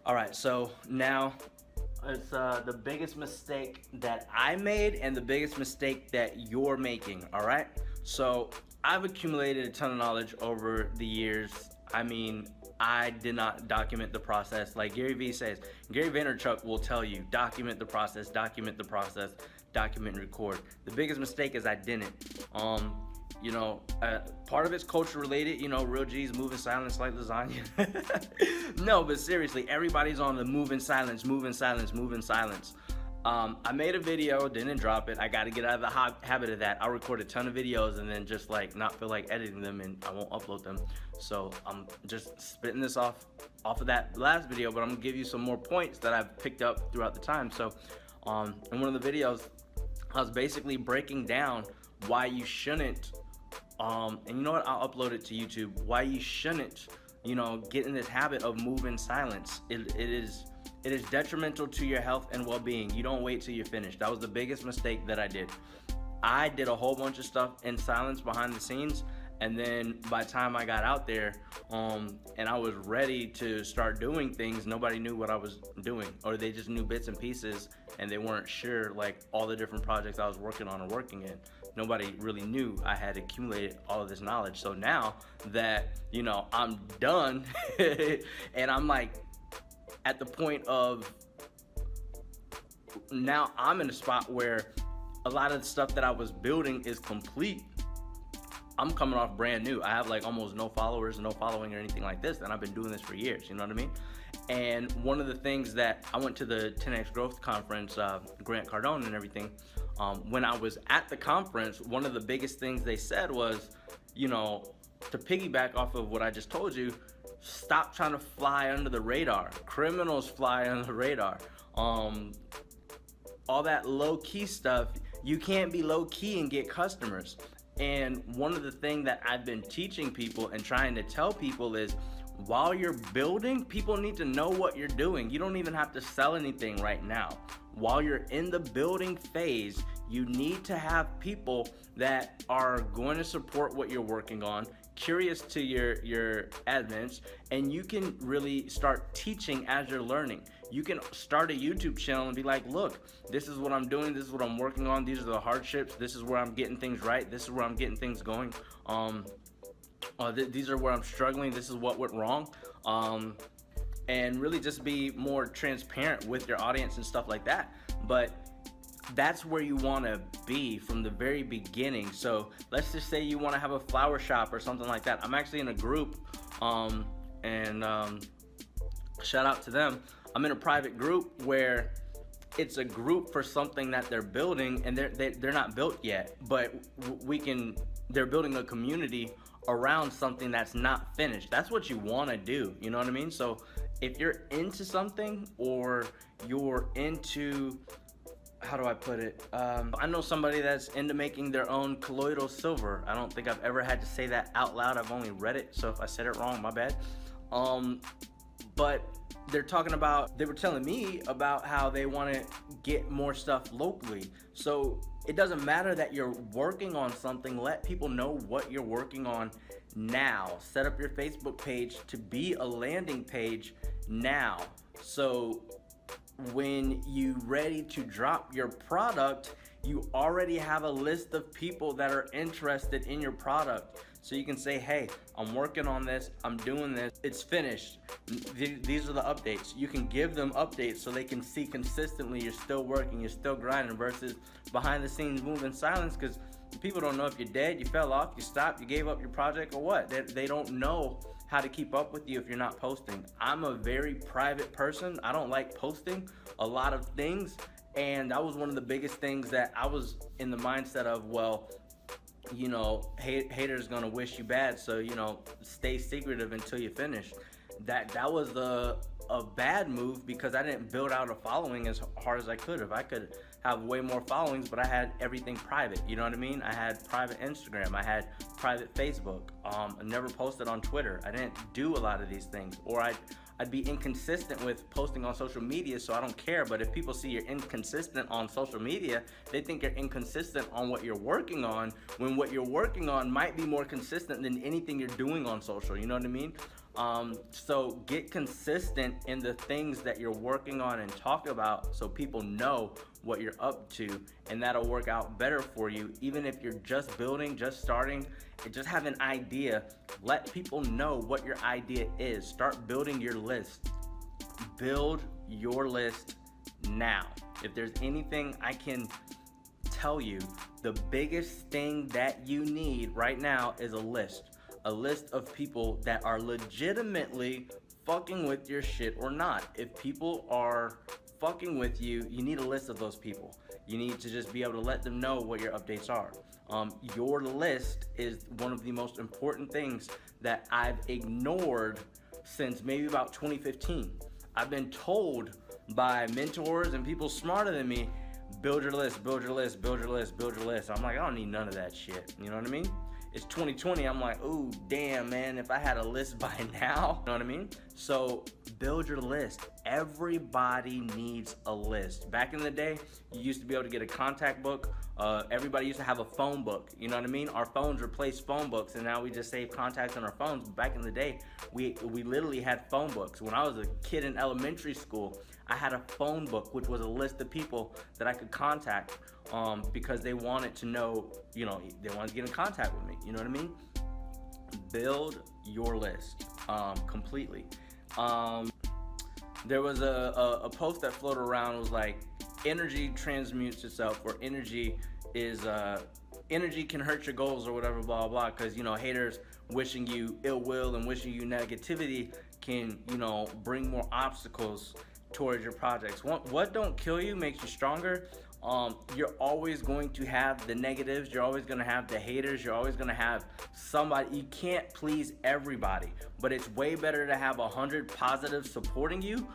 All right, so now it's the biggest mistake that I made and the biggest mistake that you're making. All right, so I've accumulated a ton of knowledge over the years. I mean, I did not document the process. Like Gary Vee says, Gary Vaynerchuk will tell you, document the process, document and record. The biggest mistake is I didn't. Part of it's culture related, real G's move in silence like lasagna. No, but seriously, everybody's on the move in silence. I made a video, didn't drop it. I got to get out of the habit of that. I'll record a ton of videos and then just like not feel like editing them, and I won't upload them. So I'm just spitting this off of that last video, but I'm gonna give you some more points that I've picked up throughout the time. So in one of the videos, I was basically breaking down why you shouldn't, and you know what, I'll upload it to YouTube, why you shouldn't, get in this habit of move in silence. It is detrimental to your health and well-being. You don't wait till you're finished. That was the biggest mistake that I did. I did a whole bunch of stuff in silence behind the scenes, and then by the time I got out there and I was ready to start doing things, nobody knew what I was doing, or they just knew bits and pieces, and they weren't sure like all the different projects I was working on or working in. Nobody really knew I had accumulated all of this knowledge. So now that I'm done and I'm like at the point of now I'm in a spot where a lot of the stuff that I was building is complete. I'm coming off brand new. I have like almost no followers, no following or anything like this, and I've been doing this for years, you know what I mean? And one of the things that I went to the 10X Growth Conference, Grant Cardone and everything, when I was at the conference, one of the biggest things they said was, to piggyback off of what I just told you, stop trying to fly under the radar. Criminals fly under the radar. All that low-key stuff, you can't be low-key and get customers. And one of the things that I've been teaching people and trying to tell people is, while you're building, people need to know what you're doing. You don't even have to sell anything right now. While you're in the building phase, you need to have people that are going to support what you're working on, curious to your advents, and you can really start teaching as you're learning. You can start a YouTube channel and be like, look, this is what I'm doing, this is what I'm working on, these are the hardships, this is where I'm getting things right, this is where I'm getting things going, these are where I'm struggling, this is what went wrong, and really just be more transparent with your audience and stuff like that. But that's where you want to be from the very beginning. So let's just say you want to have a flower shop or something like that. I'm actually in a group, and shout out to them. I'm in a private group where it's a group for something that they're building, and they're not built yet, but they're building a community around something that's not finished. That's what you want to do, you know what I mean? So if you're into something, or you're into, how do I put it? I know somebody that's into making their own colloidal silver. I don't think I've ever had to say that out loud. I've only read it, so if I said it wrong, my bad. But they were telling me about how they want to get more stuff locally. So it doesn't matter that you're working on something. Let people know what you're working on now. Set up your Facebook page to be a landing page now. So when you're ready to drop your product, you already have a list of people that are interested in your product. So you can say, hey, I'm working on this, I'm doing this, it's finished. These are the updates. You can give them updates so they can see consistently you're still working, you're still grinding, versus behind the scenes move in silence, because people don't know if you're dead, you fell off, you stopped, you gave up your project, or what. They don't know how to keep up with you if you're not posting. I'm a very private person. I don't like posting a lot of things, and that was one of the biggest things that I was in the mindset of, well, haters gonna wish you bad, so stay secretive until you finish. That was a bad move, because I didn't build out a following as hard as I could. If I could have way more followings, but I had everything private, you know what I mean? I had private Instagram, I had private Facebook, I never posted on Twitter. I didn't do a lot of these things, or I'd be inconsistent with posting on social media, so I don't care. But if people see you're inconsistent on social media, they think you're inconsistent on what you're working on, when what you're working on might be more consistent than anything you're doing on social, you know what I mean? So get consistent in the things that you're working on and talk about, so people know what you're up to, and that'll work out better for you. Even if you're just building, just starting, and just have an idea, let people know what your idea is. Start building your list. Build your list now. If there's anything I can tell you, the biggest thing that you need right now is a list of people that are legitimately fucking with your shit or not. If people are fucking with you, you need a list of those people. You need to just be able to let them know what your updates are. Your list is one of the most important things that I've ignored since maybe about 2015. I've been told by mentors and people smarter than me, build your list, build your list, build your list, build your list. I'm like, I don't need none of that shit. You know what I mean? It's 2020. I'm like, ooh, damn, man, if I had a list by now, you know what I mean? So build your list. Everybody needs a list. Back in the day, you used to be able to get a contact book. Everybody used to have a phone book. You know what I mean? Our phones replaced phone books, and now we just save contacts on our phones. But back in the day, we literally had phone books. When I was a kid in elementary school, I had a phone book, which was a list of people that I could contact because they wanted to know, you know, they wanted to get in contact with me. You know what I mean? Build your list completely. There was a post that floated around. It was like, energy transmutes itself, or energy can hurt your goals, or whatever, blah blah, because, you know, haters wishing you ill will and wishing you negativity can, you know, bring more obstacles towards your projects. What don't kill you makes you stronger. You're always going to have the negatives. You're always going to have the haters. You're always going to have somebody. You can't please everybody, but it's way better to have 100 positives supporting you.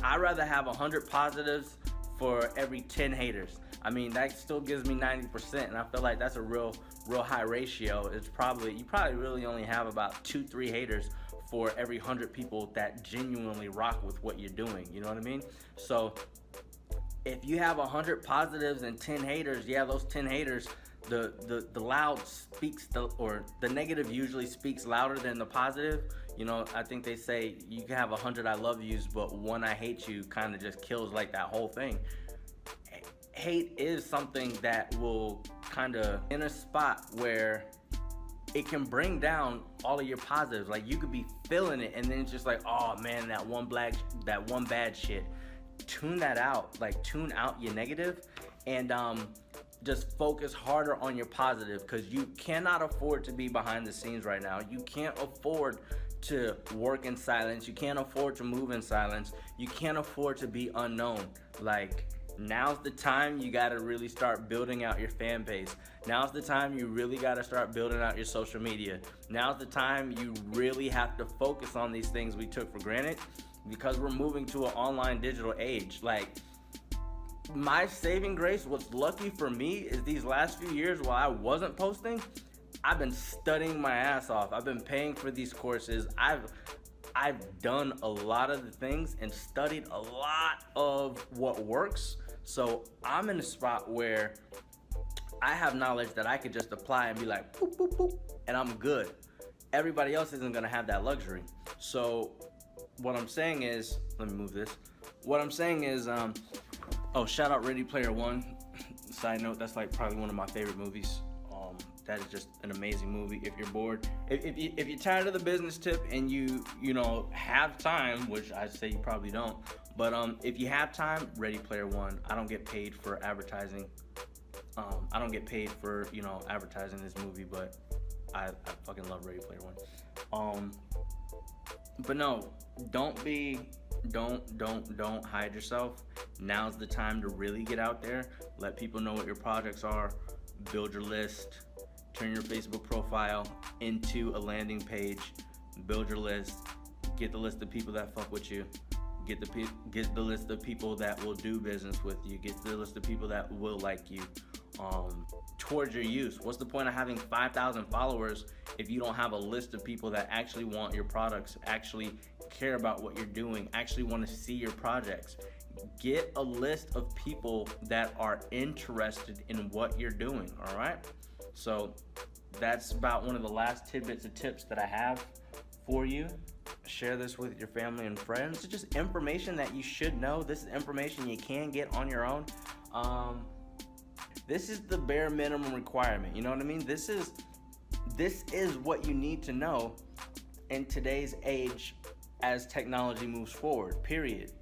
I'd rather have 100 positives for every 10 haters. I mean, that still gives me 90%, and I feel like that's a real high ratio. You probably really only have about 2-3 haters for every 100 people that genuinely rock with what you're doing. You know what I mean? So if you have 100 positives and 10 haters, yeah, those 10 haters, the loud speaks, or the negative usually speaks louder than the positive. You know, I think they say you can have 100 I love yous, but one I hate you kind of just kills like that whole thing. Hate is something that will kind of in a spot where it can bring down all of your positives. Like, you could be feeling it, and then it's just like, oh man, that one bad shit. Tune that out. Like, tune out your negative, and just focus harder on your positive, because you cannot afford to be behind the scenes right now. You can't afford to work in silence. You can't afford to move in silence. You can't afford to be unknown. Like, now's the time you got to really start building out your fan base. Now's the time you really got to start building out your social media. Now's the time you really have to focus on these things we took for granted, because we're moving to an online digital age. Like, my saving grace, what's lucky for me, is these last few years while I wasn't posting, I've been studying my ass off. I've been paying for these courses. I've done a lot of the things and studied a lot of what works. So I'm in a spot where I have knowledge that I could just apply and be like, boop, boop, boop, and I'm good. Everybody else isn't gonna have that luxury. So what I'm saying is, let me move this. What I'm saying is, shout out Ready Player One. Side note, that's like probably one of my favorite movies. That is just an amazing movie. If you're bored, if you're tired of the business tip and you know have time, which I say you probably don't, but if you have time, Ready Player One. I don't get paid for advertising. I don't get paid for, you know, advertising this movie, but I fucking love Ready Player One. But no, don't hide yourself. Now's the time to really get out there. Let people know what your projects are. Build your list. Turn your Facebook profile into a landing page. Build your list. Get the list of people that fuck with you. Get the list of people that will do business with you. Get the list of people that will like you. Towards your use. What's the point of having 5,000 followers if you don't have a list of people that actually want your products, actually care about what you're doing, actually want to see your projects? Get a list of people that are interested in what you're doing, all right? So that's about one of the last tidbits of tips that I have for you. Share this with your family and friends. It's just information that you should know. This is information you can get on your own. This is the bare minimum requirement. You know what I mean? This is what you need to know in today's age as technology moves forward, period.